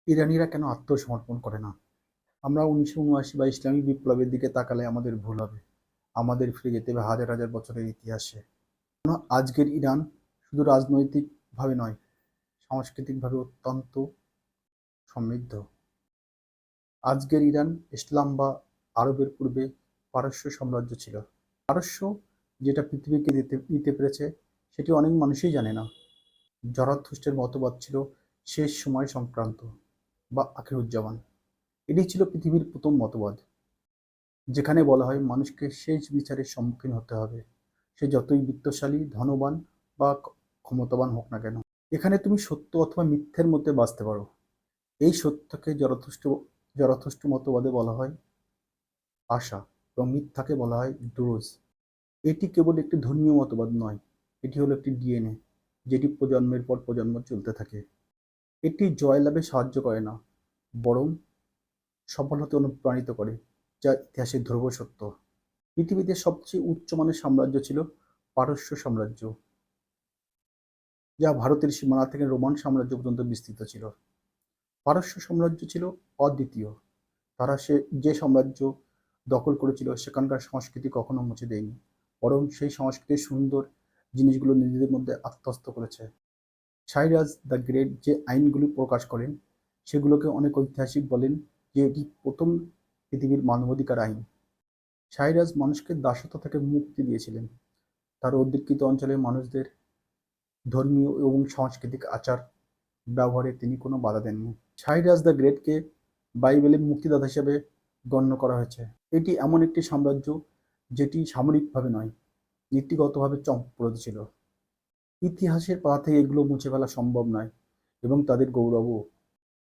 ইরানিরা কেন আত্মসমর্পণ করে না? আমরা ১৯৭৯ বা ইসলামী বিপ্লবের দিকে তাকালে আমাদের ভুল হবে। আমাদের ফিরে যেতে হবে হাজার হাজার বছরের ইতিহাসে। আজকের ইরান শুধু রাজনৈতিকভাবে নয়, সাংস্কৃতিকভাবে অত্যন্ত সমৃদ্ধ। আজকের ইরান ইসলাম বা আরবের পূর্বে পারস্য সাম্রাজ্য ছিল। পারস্য যেটা পৃথিবীকে দিতে পেরেছে সেটি অনেক মানুষই জানে না। জরাথুস্ট্রের মতবাদ ছিল শেষ সময় সংক্রান্ত বা আখিরুজ্জামান। এটি ছিল পৃথিবীর প্রথম মতবাদ, যেখানে বলা হয় মানুষকে শেষ বিচারের সম্মুখীন হতে হবে, সে যতই বিত্তশালী, ধনবান বা ক্ষমতাবান হোক না কেন। এখানে তুমি সত্য অথবা মিথ্যের মধ্যে বাঁচতে পারো। এই সত্যকে জরথুস্ট মতবাদে বলা হয় আশা এবং মিথ্যাকে বলা হয় দুরুজ। এটি কেবল একটি ধর্মীয় মতবাদ নয়, এটি হলো একটি ডিএনএ, যেটি প্রজন্মের পর প্রজন্ম চলতে থাকে। এটি জয়লাভে সাহায্য করে না, বরং সফল হতে অনুপ্রাণিত করে, যা ইতিহাসের ধ্রুব সত্য। পৃথিবীতে সবচেয়ে উচ্চমানের সাম্রাজ্য ছিল পারস্য সাম্রাজ্য, যা ভারতের সীমানা থেকে রোমান সাম্রাজ্য পর্যন্ত বিস্তৃত ছিল। পারস্য সাম্রাজ্য ছিল অদ্বিতীয়। তারা যে সাম্রাজ্য দখল করেছিল সেখানকার সংস্কৃতি কখনো মুছে দেয়নি, বরং সেই সংস্কৃতির সুন্দর জিনিসগুলো নিজেদের মধ্যে আত্মস্থ করেছে। সাইরাস দ্য গ্রেট যে আইনগুলি প্রকাশ করেন সেগুলোকে অনেক ঐতিহাসিক বলেন যে এটি প্রথম পৃথিবীর মানবাধিকার আইন। সাইরাস মানুষকে দাসত্ব থেকে মুক্তি দিয়েছিলেন। তার অধিকৃত অঞ্চলের মানুষদের ধর্মীয় এবং সাংস্কৃতিক আচার ব্যবহারে তিনি কোনো বাধা দেননি। সাইরাস দ্য গ্রেটকে বাইবেলের মুক্তিদাতা হিসেবে গণ্য করা হয়েছে। এটি এমন একটি সাম্রাজ্য যেটি সামরিকভাবে নয়, নীতিগতভাবে চমকপ্রদ ছিল। ইতিহাসের পাতা থেকে এগুলো মুছে ফেলা সম্ভব নয়, এবং তাদের গৌরবও।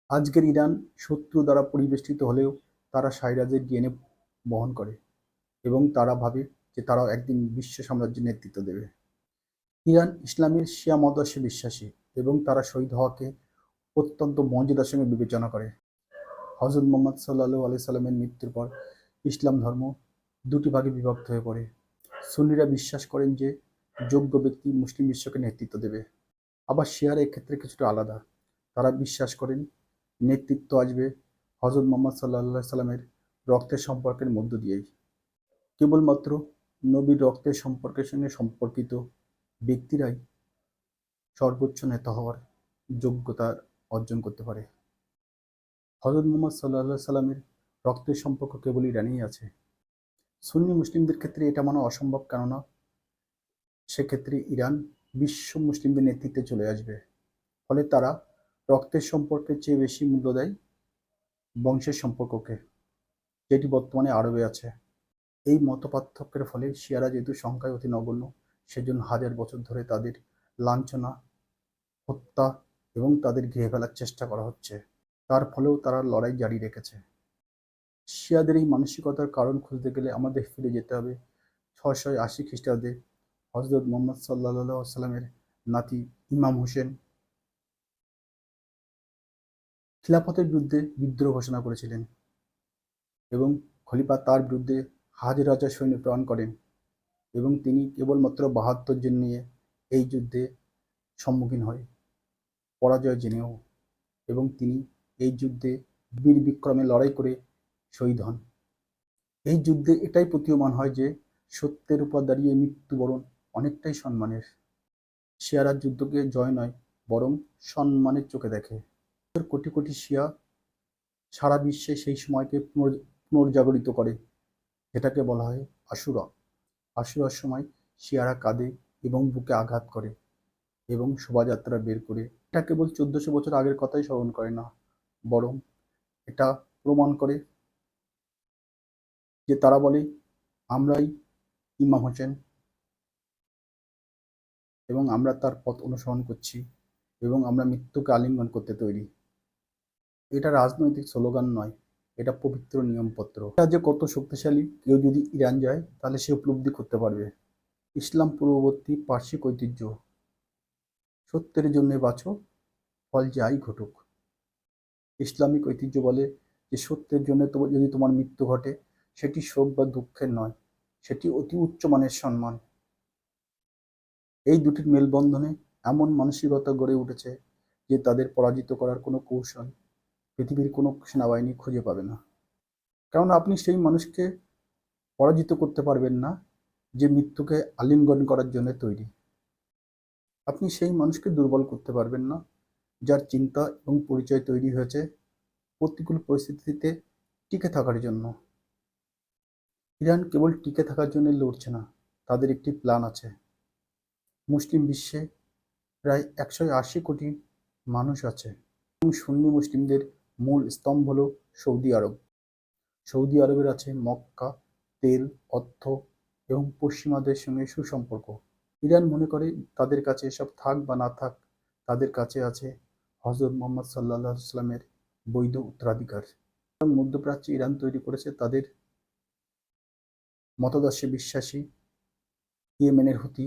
আজকের ইরান শত্রু দ্বারা পরিবেষ্টিত হলেও তারা সাইরাজের ডিএনএ বহন করে, এবং তারা ভাবে যে তারাও একদিন বিশ্ব সাম্রাজ্যের নেতৃত্ব দেবে। ইরান ইসলামের শিয়া মতাদর্শে বিশ্বাসী, এবং তারা শহীদ হওয়াকে অত্যন্ত মর্যাদার সঙ্গে বিবেচনা করে। হযরত মুহাম্মদ সাল্লাল্লাহু আলাইহি সাল্লামের মৃত্যুর পর ইসলাম ধর্ম দুটি ভাগে বিভক্ত হয়ে পড়ে। সুন্নিরা বিশ্বাস করেন যে যোগ্য ব্যক্তি মুসলিম বিশ্বকে নেতৃত্ব দেবে, আবার শিয়ারা এক্ষেত্রে কিছুটা আলাদা। তারা বিশ্বাস করেন নেতৃত্ব আসবে হযরত মুহাম্মদ সাল্লাল্লাহু আলাইহি সাল্লামের রক্তের সম্পর্কের মধ্য দিয়েই। কেবলমাত্র নবীর রক্তের সম্পর্কের সঙ্গে সম্পর্কিত ব্যক্তিরাই সর্বোচ্চ নেতা হওয়ার যোগ্যতা অর্জন করতে পারে। হযরত মুহাম্মদ সাল্লাল্লাহু আলাইহি সাল্লামের রক্তের সম্পর্ক কেবল ইরানেই আছে। সুন্নি মুসলিমদের ক্ষেত্রে এটা মানা অসম্ভব, কেননা সেক্ষেত্রে ইরান বিশ্ব মুসলিমদের নেতৃত্বে চলে আসবে। ফলে তারা রক্তের সম্পর্কের চেয়ে বেশি মূল্য দেয় বংশের সম্পর্ককে, যেটি বর্তমানে আরবে আছে। এই মতপার্থক্যের ফলে শিয়ারা যেহেতু সংখ্যায় অতি নগণ্য, সেজন্য হাজার বছর ধরে তাদের লাঞ্ছনা, হত্যা এবং তাদের ঘিরে ফেলার চেষ্টা করা হচ্ছে। তার ফলেও তারা লড়াই জারি রেখেছে। শিয়াদের এই মানসিকতার কারণ খুঁজতে গেলে আমাদের ফিরে যেতে হবে ৬৮০ খ্রিস্টাব্দে হযরত মুহাম্মদ সাল্লাল্লাহু আলাইহি সাল্লামের নাতি ইমাম হোসেন খিলাফতের বিরুদ্ধে বিদ্রোহ ঘোষণা করেছিলেন, এবং খলিফা তার বিরুদ্ধে হাজার হাজার সৈন্য প্রেরণ করেন, এবং তিনি কেবলমাত্র ৭২ জন নিয়ে এই যুদ্ধে সম্মুখীন হয়, পরাজয় জেনেও। এবং তিনি এই যুদ্ধে বীর বিক্রমে লড়াই করে শহীদ হন। এই যুদ্ধে এটাই প্রতীয়মান হয় যে সত্যের উপর দাঁড়িয়ে মৃত্যুবরণ অনেকটাই সম্মানের। শিয়ারা যুদ্ধকে জয় নয়, বরং সম্মানের চোখে দেখে। কোটি কোটি শিয়া সারা বিশ্বে সেই সময়কে পুনর্জাগরিত করে, যেটাকে বলা হয় আশুরা। আশুরার সময় শিয়ারা কাঁদে এবং বুকে আঘাত করে এবং শোভাযাত্রা বের করে। এটা কেবল ১৪০০ বছর আগের কথাই স্মরণ করে না, বরং এটা প্রমাণ করে যে তারা বলে আমরাই ইমাম হোসেন, এবং আমরা তার পথ অনুসরণ করছি, এবং আমরা মৃত্যুকে আলিঙ্গন করতে তৈরি। এটা রাজনৈতিক স্লোগান নয়, এটা পবিত্র নিয়মপত্র। এটা যে কত শক্তিশালী কেউ যদি ইরান যায় তাহলে সে উপলব্ধি করতে পারবে। ইসলাম পূর্ববর্তী পার্শ্বিক ঐতিহ্য, সত্যের জন্য বাঁচো, ফল যাই ঘটুক। ইসলামিক ঐতিহ্য বলে যে সত্যের জন্য যদি তোমার মৃত্যু ঘটে, সেটি শোক বা দুঃখের নয়, সেটি অতি উচ্চমানের সম্মান। এই দুটির মেলবন্ধনে এমন মানসিকতা গড়ে উঠেছে যে তাদের পরাজিত করার কোনো কৌশল পৃথিবীর কোনো সেনাবাহিনী খুঁজে পাবে না। কারণ আপনি সেই মানুষকে পরাজিত করতে পারবেন না যে মৃত্যুকে আলিঙ্গন করার জন্য তৈরি। আপনি সেই মানুষকে দুর্বল করতে পারবেন না যার চিন্তা এবং পরিচয় তৈরি হয়েছে প্রতিকূল পরিস্থিতিতে টিকে থাকার জন্য। ইরান কেবল টিকে থাকার জন্য লড়ছে না, তাদের একটি প্ল্যান আছে। মুসলিম বিশ্বে প্রায় 180 কোটি মানুষ আছে এবং সুন্নি মুসলিমদের মূল স্তম্ভ হল সৌদি আরব। সৌদি আরবের আছে মক্কা, তেল, অর্থ এবং পশ্চিমাদের সঙ্গে সুসম্পর্ক। ইরান মনে করে তাদের কাছে এসব থাক বা না থাক, তাদের কাছে আছে হযরত মুহাম্মদ সাল্লাল্লাহু আলাইহি ওয়াসাল্লামের বৈধ উত্তরাধিকার। মধ্যপ্রাচ্যে ইরান তৈরি করেছে তাদের মতাদর্শে বিশ্বাসী ইয়েমেনের হুতি,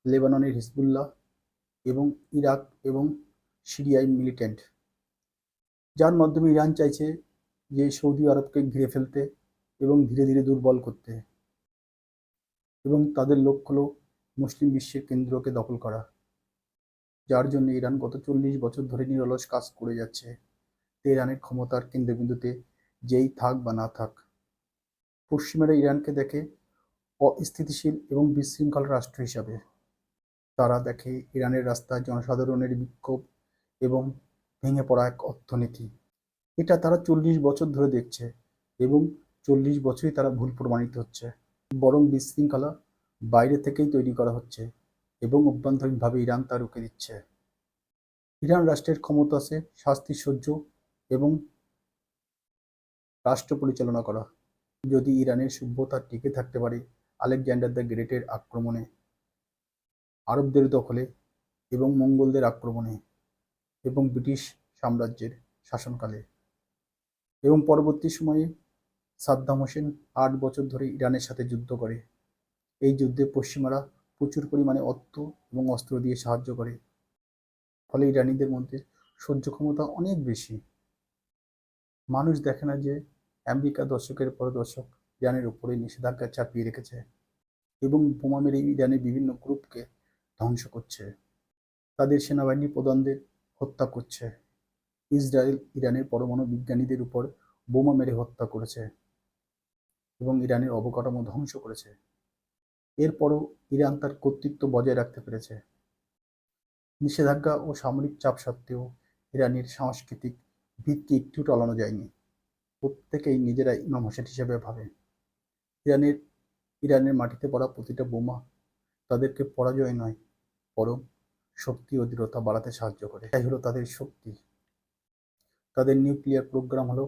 লেবাননের হিজবুল্লাহ এবং ইরাক এবং সিরিয়ায় মিলিট্যান্ট, যার মাধ্যমে ইরান চাইছে যে সৌদি আরবকে ঘিরে ফেলতে এবং ধীরে ধীরে দুর্বল করতে, এবং তাদের লক্ষ্য হল মুসলিম বিশ্বের কেন্দ্রকে দখল করা, যার জন্য ইরান গত 40 বছর ধরে নিরলস কাজ করে যাচ্ছে তেহরানের ক্ষমতার কেন্দ্রবিন্দুতে যেই থাক বা না থাক। পশ্চিমারা ইরানকে দেখে অস্থিতিশীল এবং বিশৃঙ্খল রাষ্ট্র হিসাবে। তারা দেখে ইরানের রাস্তায় জনসাধারণের বিক্ষোভ এবং ভেঙে পড়া এক অর্থনীতি। এটা তারা 40 বছর ধরে দেখছে এবং 40 বছরই তারা ভুল প্রমাণিত হচ্ছে। বরং বিশৃঙ্খলা বাইরে থেকেই তৈরি করা হচ্ছে এবং অভ্যন্তরীণভাবে ইরান তা রুখে দিচ্ছে। ইরান রাষ্ট্রের ক্ষমতা আছে শাস্তি সহ্য এবং রাষ্ট্র পরিচালনা করা। যদি ইরানের সভ্যতা টিকে থাকতে পারে আলেকজান্ডার দ্য গ্রেটের আক্রমণে, আরবদের দখলে এবং মঙ্গোলদের আক্রমণে এবং ব্রিটিশ সাম্রাজ্যের শাসনকালে, এবং পরবর্তী সময়ে সাদ্দাম হোসেন 8 বছর ধরে ইরানের সাথে যুদ্ধ করে। এই যুদ্ধে পশ্চিমারা প্রচুর পরিমাণে অর্থ এবং অস্ত্র দিয়ে সাহায্য করে, ফলে ইরানিদের মধ্যে সহ্য ক্ষমতা অনেক বেশি। মানুষ দেখে না যে আমেরিকা দশকের পর দশক ইরানের উপরে নিষেধাজ্ঞা চাপিয়ে রেখেছে এবং বোমা মেরে ইরানের বিভিন্ন গ্রুপকে ধ্বংস করছে, তাদের সেনাবাহিনী প্রধানদের হত্যা করছে। ইসরায়েল ইরানের পরমাণু বিজ্ঞানীদের উপর বোমা মেরে হত্যা করেছে এবং ইরানের অবকাঠামো ধ্বংস করেছে। এরপরও ইরান তার কর্তৃত্ব বজায় রাখতে পেরেছে। নিষেধাজ্ঞা ও সামরিক চাপ সত্ত্বেও ইরানের সাংস্কৃতিক ভিতকে একটু টলানো যায়নি। প্রত্যেকেই নিজেরা ইমাম হোসেন হিসেবে ভাবে। ইরানের মাটিতে পড়া প্রতিটা বোমা তাদেরকে পরাজয় নয়, বরং শক্তি ও দৃঢ়তা বাড়াতে সাহায্য করে। এটাই হলো তাদের শক্তি। তাদের নিউক্লিয়ার প্রোগ্রাম হলো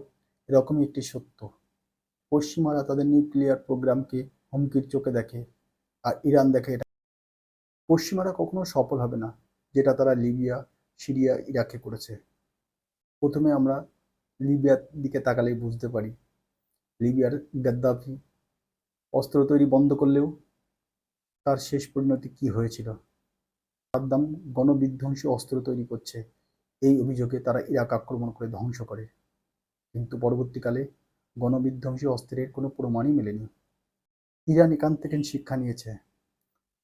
এরকমই একটি সত্য। পশ্চিমারা তাদের নিউক্লিয়ার প্রোগ্রামকে হুমকির চোখে দেখে, আর ইরান দেখে এটা পশ্চিমারা কখনো সফল হবে না, যেটা তারা লিবিয়া, সিরিয়া, ইরাকে করেছে। প্রথমে আমরা লিবিয়ার দিকে তাকালেই বুঝতে পারি লিবিয়ার গাদ্দাফি অস্ত্র তৈরি বন্ধ করলেও তার শেষ পরিণতি কি হয়েছিল। সাদ্দাম গণবিধ্বংসী অস্ত্র তৈরি করছে এই অভিযোগে তারা ইরাক আক্রমণ করে ধ্বংস করে, কিন্তু পরবর্তীকালে গণবিধ্বংসী অস্ত্রের কোনো প্রমাণই মেলেনি। ইরান এখান থেকে শিক্ষা নিয়েছে,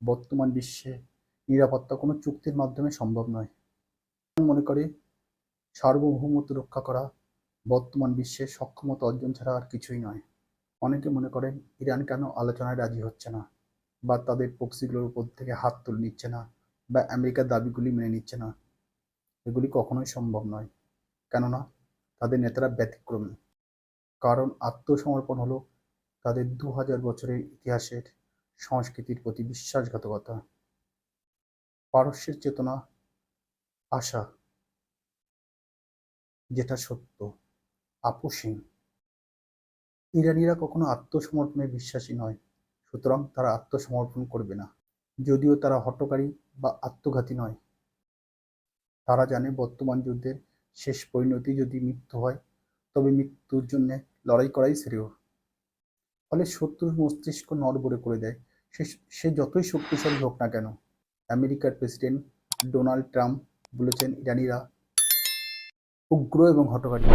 বর্তমান বিশ্বে নিরাপত্তা কোনো চুক্তির মাধ্যমে সম্ভব নয়। মনে করে সার্বভৌমত্ব রক্ষা করা বর্তমান বিশ্বের সক্ষমতা অর্জন ছাড়া আর কিছুই নয়। অনেকে মনে করেন ইরান কেন আলোচনায় রাজি হচ্ছে না, বা তাদের প্রক্সিগুলোর উপর থেকে হাত তুলে নিচ্ছে না, বা আমেরিকার দাবিগুলি মেনে নিচ্ছে না। এগুলি কখনোই সম্ভব নয়, কেননা তাদের নেতারা ব্যতিক্রমী। কারণ আত্মসমর্পণ হলো তাদের 2000 বছরের ইতিহাসের সংস্কৃতির প্রতি বিশ্বাসঘাতকতা। পারস্যের চেতনা, আশা, যেটা সত্য, আপোষহীন। ইরানিরা কখনো আত্মসমর্পণে বিশ্বাসী নয়, সুতরাং তারা আত্মসমর্পণ করবে না। যদিও তারা হঠকারী বা আত্মঘাতী নয়, তারা জানে বর্তমান যুদ্ধের শেষ পরিণতি যদি মৃত্যু হয়, তবে মৃত্যুর জন্য লড়াই করাই শ্রেয়। ফলে শত্রুর মস্তিষ্ক নড়বড়ে করে দেয়, সে যতই শক্তিশালী হোক না কেন। আমেরিকার প্রেসিডেন্ট ডোনাল্ড ট্রাম্প বলেছেন ইরানিরা উগ্র এবং হঠকারী।